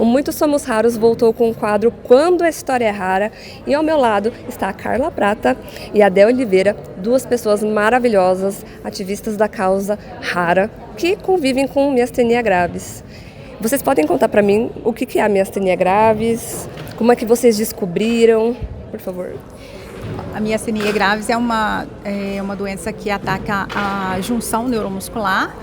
O Muitos Somos Raros voltou com o quadro Quando a História é Rara, e ao meu lado está a Carla Prata e a Dé Oliveira, duas pessoas maravilhosas, ativistas da causa rara, que convivem com miastenia graves. Vocês podem contar para mim o que é a miastenia graves? Como é que vocês descobriram? Por favor. A miastenia graves é uma doença que ataca a junção neuromuscular,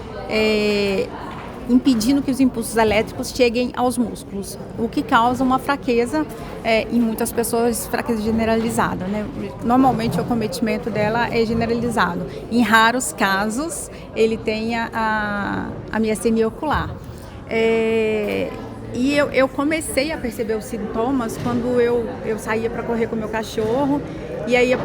impedindo que os impulsos elétricos cheguem aos músculos, o que causa uma fraqueza, em muitas pessoas, fraqueza generalizada, né? Normalmente o acometimento dela é generalizado. Em raros casos, ele tem a miastenia ocular. E eu comecei a perceber os sintomas quando eu saía para correr com o meu cachorro, e aí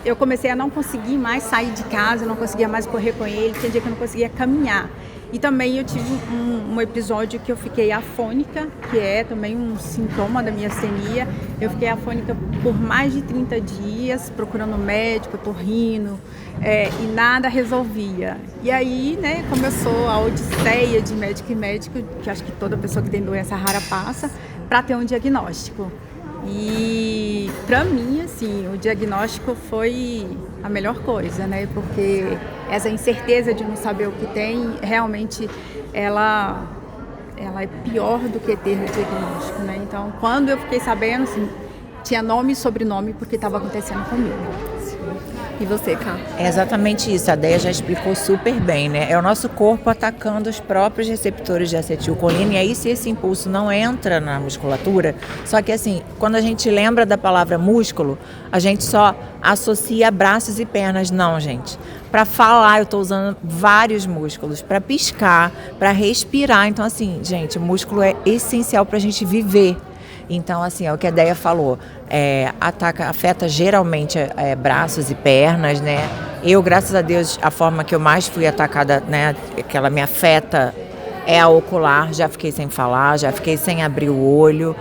eu comecei a não conseguir mais sair de casa, eu não conseguia mais correr com ele, tinha dia que eu não conseguia caminhar. E também eu tive um episódio que eu fiquei afônica, que é também um sintoma da miastenia. Eu fiquei afônica por mais de 30 dias, procurando médico, otorrino, e nada resolvia. E aí, né, começou a odisseia de médico e médico, que acho que toda pessoa que tem doença rara passa, para ter um diagnóstico. E para mim, assim, o diagnóstico foi a melhor coisa, né? Porque essa incerteza de não saber o que tem, realmente ela é pior do que ter o diagnóstico, né? Então, quando eu fiquei sabendo, assim, tinha nome e sobrenome porque estava acontecendo comigo. E você, Cá? É exatamente isso, a Deia já explicou super bem, né? É o nosso corpo atacando os próprios receptores de acetilcolina, e aí se esse impulso não entra na musculatura, só que assim, quando a gente lembra da palavra músculo, a gente só associa braços e pernas. Não, gente. Para falar, eu estou usando vários músculos, para piscar, para respirar. Então assim, gente, o músculo é essencial para a gente viver. Então, assim, é o que a Deia falou, afeta geralmente braços e pernas, né? Eu, graças a Deus, a forma que eu mais fui atacada, né, que ela me afeta é a ocular. Já fiquei sem falar, já fiquei sem abrir o olho,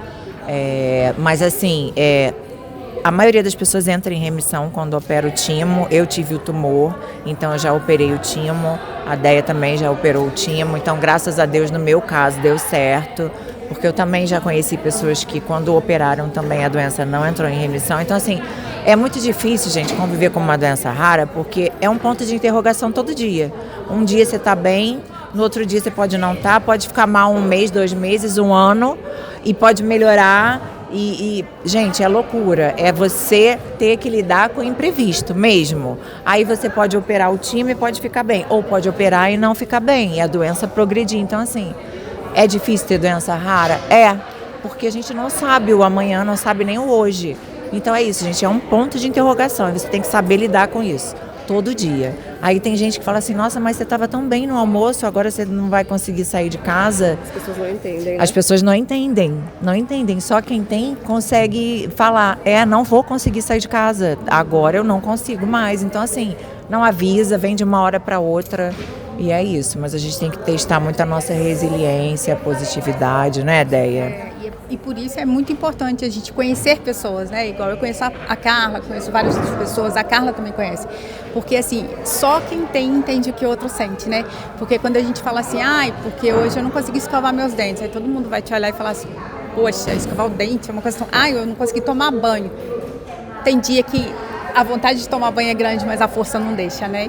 mas assim, a maioria das pessoas entra em remissão quando opera o timo. Eu tive o tumor, então eu já operei o timo, a Deia também já operou o timo, então graças a Deus no meu caso deu certo. Porque eu também já conheci pessoas que quando operaram também a doença não entrou em remissão. Então assim, é muito difícil, gente, conviver com uma doença rara, porque é um ponto de interrogação todo dia. Um dia você está bem, no outro dia você pode não estar, pode ficar mal 1 mês, 2 meses, 1 ano, e pode melhorar. E, gente, é loucura, é você ter que lidar com o imprevisto mesmo. Aí você pode operar o time e pode ficar bem, ou pode operar e não ficar bem, e a doença progredir. Então assim, é difícil ter doença rara? Porque a gente não sabe o amanhã, não sabe nem o hoje. Então é isso, gente, é um ponto de interrogação, e você tem que saber lidar com isso, todo dia. Aí tem gente que fala assim, nossa, mas você estava tão bem no almoço, agora você não vai conseguir sair de casa. As pessoas não entendem, né? As pessoas não entendem, só quem tem consegue falar, não vou conseguir sair de casa, agora eu não consigo mais. Então assim, não avisa, vem de uma hora para outra. E é isso, mas a gente tem que testar muito a nossa resiliência, a positividade, né, Deia? E por isso é muito importante a gente conhecer pessoas, né? Igual eu conheço a Carla, conheço várias outras pessoas, a Carla também conhece. Porque assim, só quem tem entende o que o outro sente, né? Porque quando a gente fala assim, porque hoje eu não consegui escovar meus dentes, aí todo mundo vai te olhar e falar assim, poxa, escovar o dente é uma questão, eu não consegui tomar banho. Tem dia que a vontade de tomar banho é grande, mas a força não deixa, né?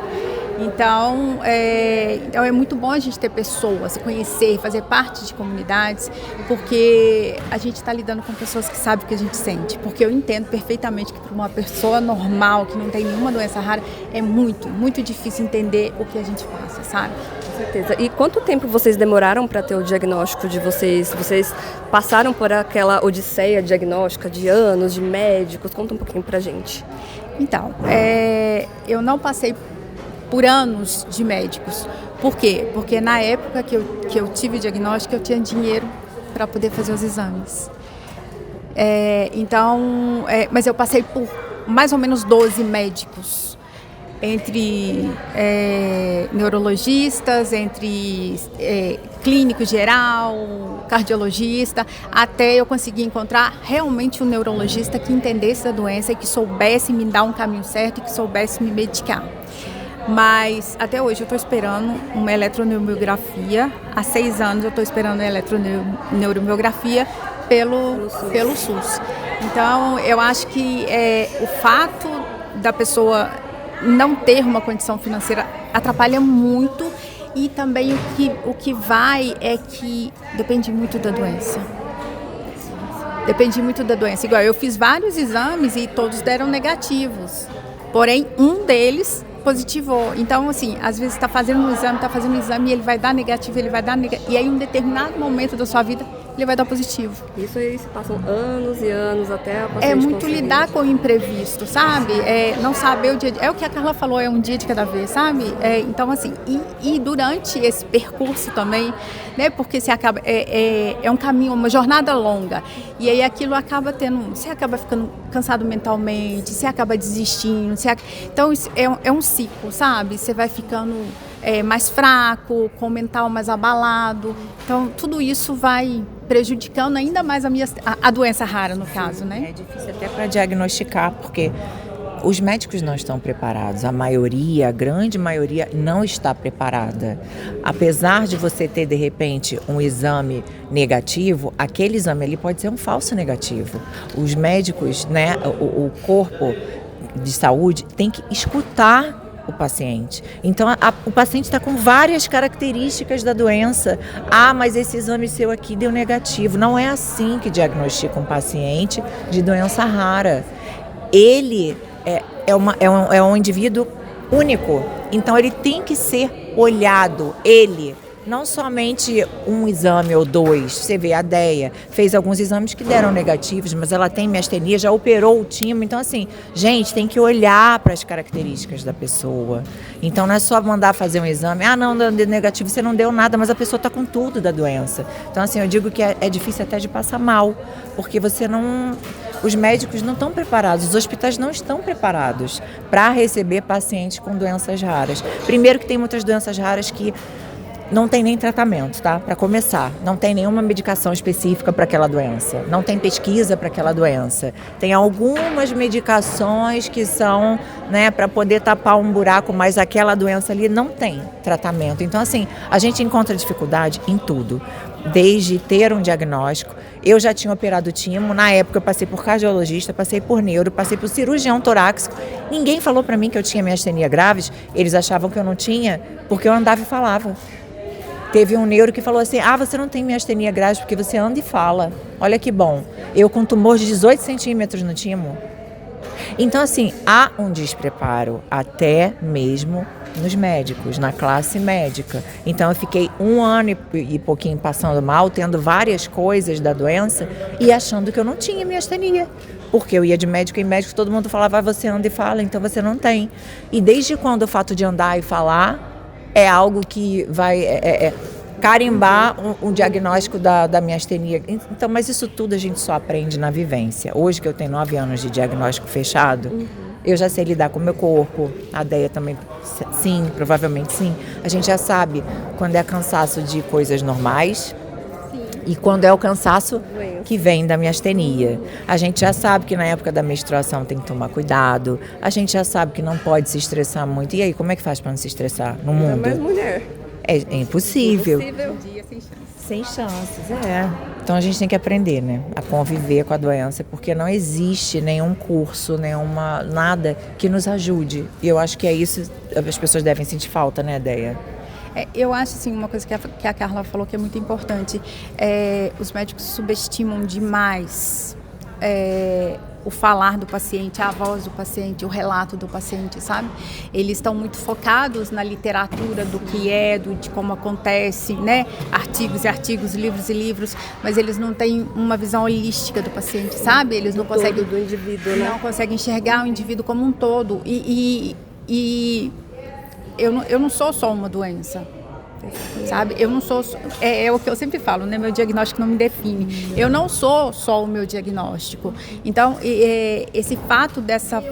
Então é muito bom a gente ter pessoas, conhecer, fazer parte de comunidades, porque a gente está lidando com pessoas que sabem o que a gente sente. Porque eu entendo perfeitamente que para uma pessoa normal, que não tem nenhuma doença rara, é muito, muito difícil entender o que a gente passa, sabe? Com certeza. E quanto tempo vocês demoraram para ter o diagnóstico de vocês? Vocês passaram por aquela odisseia diagnóstica de anos, de médicos? Conta um pouquinho pra gente. Então, eu não passei por anos de médicos. Por quê? Porque na época que eu tive o diagnóstico, eu tinha dinheiro para poder fazer os exames. Mas eu passei por mais ou menos 12 médicos, entre neurologistas, entre clínico geral, cardiologista, até eu conseguir encontrar realmente um neurologista que entendesse da doença e que soubesse me dar um caminho certo e que soubesse me medicar. Mas até hoje eu estou esperando uma eletromiografia. Há 6 anos eu estou esperando a eletromiografia pelo SUS. Então, eu acho que o fato da pessoa não ter uma condição financeira atrapalha muito, e também o que vai é que depende muito da doença. Depende muito da doença. Igual, eu fiz vários exames e todos deram negativos. Porém, um deles positivou. Então, assim, às vezes está fazendo um exame e ele vai dar negativo, e aí em um determinado momento da sua vida ele vai dar positivo. Isso aí se passam anos e anos até a paciente É muito conseguir. lidar com o imprevisto, sabe? Não saber o dia... É o que a Carla falou, é um dia de cada vez, sabe? Então, assim, e durante esse percurso também, né? Porque você acaba... É um caminho, uma jornada longa. E aí aquilo acaba tendo... Você acaba ficando cansado mentalmente, você acaba desistindo. Então, isso é um ciclo, sabe? Você vai ficando mais fraco, com o mental mais abalado. Então, tudo isso vai prejudicando ainda mais a doença rara, no caso, né? É difícil até para diagnosticar, porque os médicos não estão preparados. A grande maioria não está preparada. Apesar de você ter, de repente, um exame negativo, aquele exame ali pode ser um falso negativo. Os médicos, né, o corpo de saúde tem que escutar o paciente. Então, o paciente está com várias características da doença. Mas esse exame seu aqui deu negativo. Não é assim que diagnostica um paciente de doença rara. Ele é um indivíduo único. Então, ele tem que ser olhado. Não somente um exame ou 2. Você vê, a Deia fez alguns exames que deram negativos, mas ela tem miastenia, já operou o timo. Então, assim, gente, tem que olhar para as características da pessoa. Então, não é só mandar fazer um exame. Não, deu negativo, você não deu nada, mas a pessoa está com tudo da doença. Então, assim, eu digo que é difícil até de passar mal, porque os médicos não estão preparados, os hospitais não estão preparados para receber pacientes com doenças raras. Primeiro que tem muitas doenças raras que não tem nem tratamento, tá? Para começar, não tem nenhuma medicação específica para aquela doença, não tem pesquisa para aquela doença. Tem algumas medicações que são, né, para poder tapar um buraco, mas aquela doença ali não tem tratamento. Então, assim, a gente encontra dificuldade em tudo, desde ter um diagnóstico. Eu já tinha operado o timo, na época eu passei por cardiologista, passei por neuro, passei por cirurgião torácico. Ninguém falou para mim que eu tinha miastenia graves, eles achavam que eu não tinha, porque eu andava e falava. Teve um neuro que falou assim, você não tem miastenia grave porque você anda e fala. Olha que bom. Eu com tumor de 18 centímetros no timo. Então, assim, há um despreparo até mesmo nos médicos, na classe médica. Então, eu fiquei 1 ano e pouquinho passando mal, tendo várias coisas da doença e achando que eu não tinha miastenia. Porque eu ia de médico em médico, todo mundo falava, você anda e fala, então você não tem. E desde quando o fato de andar e falar é algo que vai carimbar um diagnóstico da miastenia. Então, mas isso tudo a gente só aprende na vivência. Hoje que eu tenho 9 anos de diagnóstico fechado, eu já sei lidar com o meu corpo, a Deia também, sim, provavelmente sim. A gente já sabe quando é cansaço de coisas normais e quando é o cansaço que vem da miastenia. A gente já sabe que na época da menstruação tem que tomar cuidado, a gente já sabe que não pode se estressar muito. E aí, como é que faz para não se estressar no mundo? Mas mulher. É impossível. Um dia sem chance. Sem chances, Então a gente tem que aprender, né, a conviver com a doença, porque não existe nenhum curso, nada que nos ajude. E eu acho que é isso, as pessoas devem sentir falta, né, Deia? Eu acho, assim, uma coisa que a Carla falou que é muito importante. Os médicos subestimam demais o falar do paciente, a voz do paciente, o relato do paciente, sabe? Eles estão muito focados na literatura do que de como acontece, né? Artigos e artigos, livros e livros, mas eles não têm uma visão holística do paciente, sabe? Eles não conseguem... do indivíduo, né? Não conseguem enxergar o indivíduo como um todo. Eu não sou só uma doença, sabe? Eu não sou... É o que eu sempre falo, né? Meu diagnóstico não me define. Eu não sou só o meu diagnóstico. Então, esse fato dessa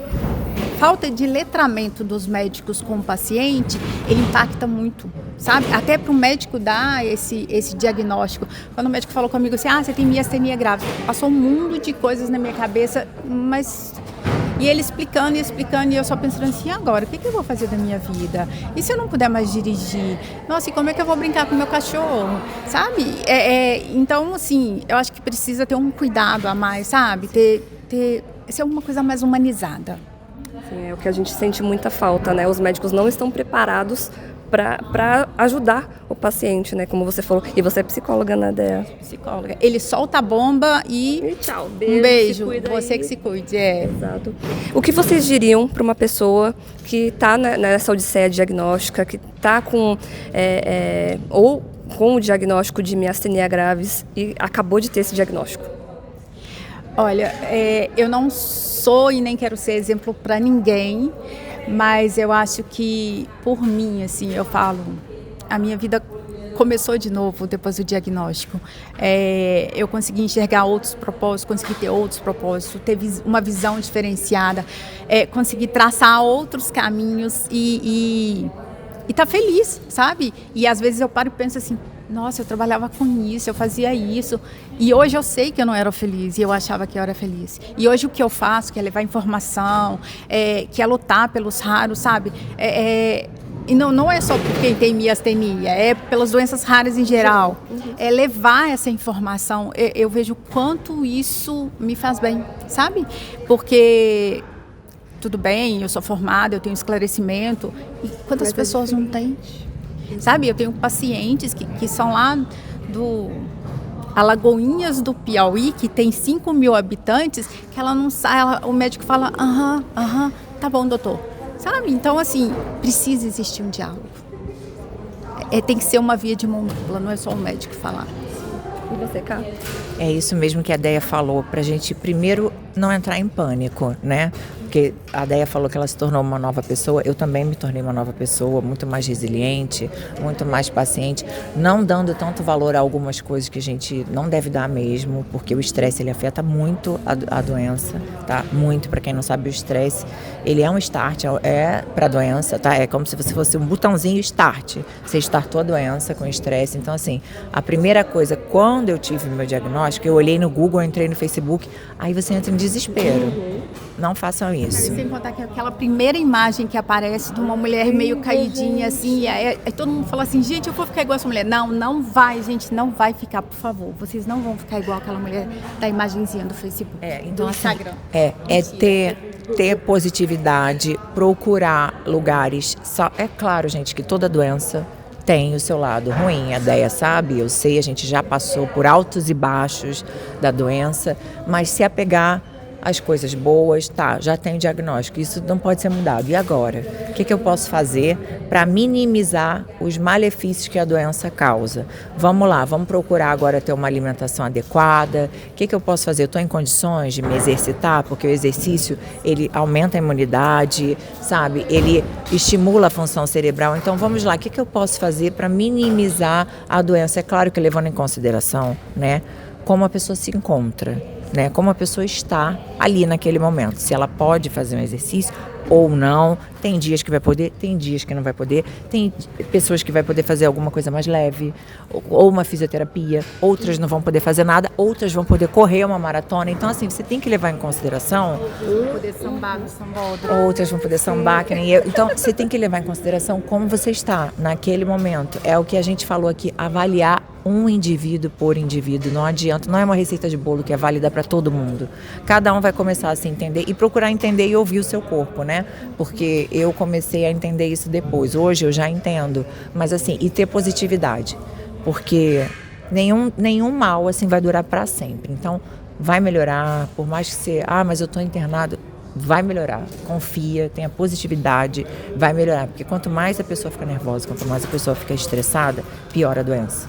falta de letramento dos médicos com o paciente, ele impacta muito, sabe? Até para o médico dar esse diagnóstico. Quando o médico falou comigo assim, você tem miastenia grave. Passou um mundo de coisas na minha cabeça, mas... E ele explicando e explicando, e eu só pensando assim, agora, o que eu vou fazer da minha vida? E se eu não puder mais dirigir? Nossa, e como é que eu vou brincar com o meu cachorro? Sabe? Então, assim, eu acho que precisa ter um cuidado a mais, sabe? Ser uma coisa mais humanizada. Sim, é o que a gente sente muita falta, né? Os médicos não estão preparados para ajudar o paciente, né? Como você falou. E você é psicóloga, né, Dea? Psicóloga. Ele solta a bomba e tchau. Um beijo. Você que se cuide. Exato. O que vocês diriam para uma pessoa que está nessa odisseia diagnóstica, que está com ou com o diagnóstico de miastenia graves e acabou de ter esse diagnóstico? Olha, eu não sou e nem quero ser exemplo para ninguém, mas eu acho que, por mim, assim, eu falo, a minha vida começou de novo depois do diagnóstico. Eu consegui enxergar outros propósitos, consegui ter outros propósitos, ter uma visão diferenciada, consegui traçar outros caminhos e tá feliz, sabe? E às vezes eu paro e penso assim, nossa, eu trabalhava com isso, eu fazia isso, e hoje eu sei que eu não era feliz, e eu achava que eu era feliz. E hoje o que eu faço, que é levar informação, que é lutar pelos raros, sabe? E não é só por quem tem miastenia, é pelas doenças raras em geral. É levar essa informação, eu vejo quanto isso me faz bem, sabe? Porque... tudo bem, eu sou formada, eu tenho esclarecimento, e quantas pessoas não têm? Sabe, eu tenho pacientes que são lá do Alagoinhas do Piauí, que tem 5 mil habitantes, que ela não sai, o médico fala, tá bom, doutor. Sabe, então assim, precisa existir um diálogo. Tem que ser uma via de mão dupla, não é só o médico falar. E você, Cá? É isso mesmo que a Dea falou, pra gente primeiro não entrar em pânico, né? Porque a Dea falou que ela se tornou uma nova pessoa, eu também me tornei uma nova pessoa, muito mais resiliente, muito mais paciente, não dando tanto valor a algumas coisas que a gente não deve dar mesmo, porque o estresse ele afeta muito a doença, tá? Muito, para quem não sabe, o estresse, ele é um start, para a doença, tá? É como se você fosse um botãozinho start, você startou a doença com estresse. Então assim, a primeira coisa, quando eu tive meu diagnóstico, eu olhei no Google, entrei no Facebook, aí você entra em desespero. Não façam isso. Sem contar que aquela primeira imagem que aparece de uma mulher meio caidinha, assim, aí todo mundo fala assim, gente, eu vou ficar igual essa mulher. Não vai, gente, não vai ficar, por favor. Vocês não vão ficar igual aquela mulher da imagenzinha do Facebook, então, do Instagram. Ter positividade, procurar lugares. É claro, gente, que toda doença tem o seu lado ruim, a Dea sabe, eu sei, a gente já passou por altos e baixos da doença, mas se apegar às coisas boas, já tem o diagnóstico, isso não pode ser mudado. E agora? O que eu posso fazer para minimizar os malefícios que a doença causa? Vamos lá, vamos procurar agora ter uma alimentação adequada. O que eu posso fazer? Eu estou em condições de me exercitar, porque o exercício, ele aumenta a imunidade, sabe? Ele estimula a função cerebral. Então, vamos lá, o que eu posso fazer para minimizar a doença? É claro que levando em consideração, né, como a pessoa se encontra, né, como a pessoa está ali naquele momento, se ela pode fazer um exercício ou não. Tem dias que vai poder, tem dias que não vai poder, tem pessoas que vai poder fazer alguma coisa mais leve, ou uma fisioterapia, outras não vão poder fazer nada, outras vão poder correr uma maratona. Então assim, você tem que levar em consideração, Poder sambar no sambódromo. outras vão poder sambar, que nem eu. Então você tem que levar em consideração como você está naquele momento. É o que a gente falou aqui, avaliar um indivíduo por indivíduo. Não adianta, não é uma receita de bolo que é válida para todo mundo. Cada um vai começar a se entender e procurar entender e ouvir o seu corpo, né? Porque eu comecei a entender isso depois. Hoje eu já entendo, mas assim, e ter positividade, porque nenhum mal assim vai durar para sempre. Então, vai melhorar, por mais que você, mas eu estou internado, vai melhorar. Confia, tenha positividade, vai melhorar, porque quanto mais a pessoa fica nervosa, quanto mais a pessoa fica estressada, piora a doença.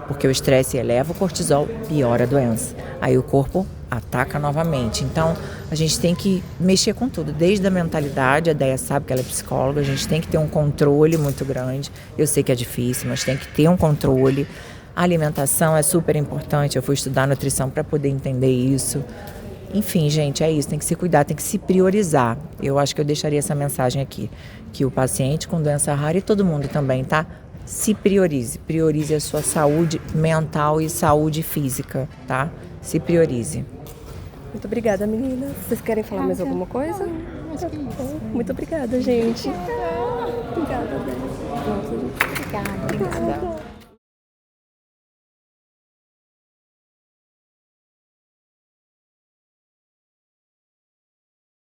Porque o estresse eleva o cortisol, piora a doença. Aí o corpo ataca novamente. Então, a gente tem que mexer com tudo, desde a mentalidade. A Dea sabe que ela é psicóloga, a gente tem que ter um controle muito grande. Eu sei que é difícil, mas tem que ter um controle. A alimentação é super importante, eu fui estudar nutrição para poder entender isso. Enfim, gente, é isso, tem que se cuidar, tem que se priorizar. Eu acho que eu deixaria essa mensagem aqui, que o paciente com doença rara e todo mundo também, tá? Se priorize a sua saúde mental e saúde física, tá? Se priorize. Muito obrigada, meninas. Vocês querem falar mais alguma coisa? Acho que é isso. Muito obrigada, gente. Obrigada, Débora. Obrigada.